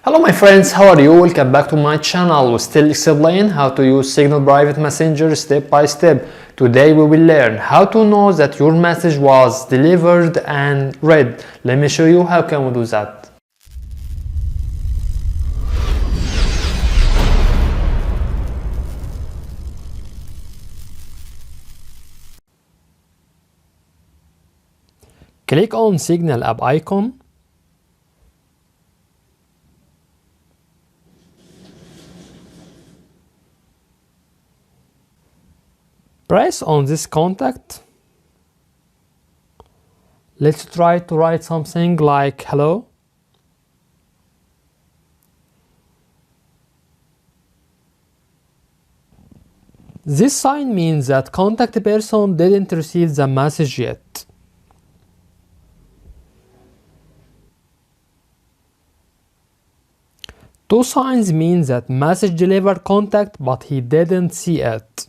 Hello my friends, how are you? Welcome back to my channel. We still explain how to use Signal Private Messenger step by step. Today we will learn how to know that your message was delivered and read. Let me show you how can we do that. Click on Signal app icon. Press on this contact. Let's try to write something like hello. This sign means that contact person didn't receive the message yet. Two signs mean that message delivered contact but he didn't see it.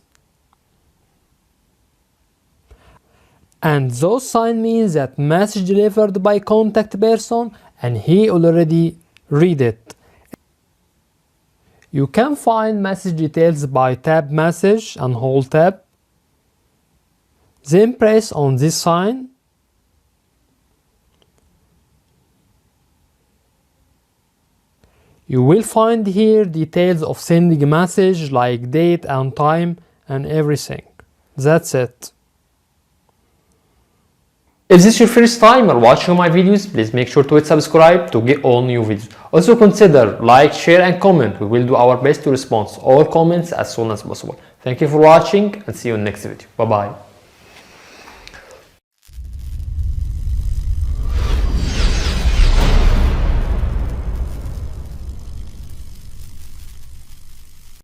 And those sign means that message delivered by contact person and he already read it. You can find message details by tap message and hold tab. Then press on this sign. You will find here details of sending message like date and time and everything. That's it. If this is your first time or watching my videos, please make sure to hit subscribe to get all new videos. Also consider like, share and comment. We will do our best to respond to all comments as soon as possible. Thank you for watching and see you in the next video. Bye bye.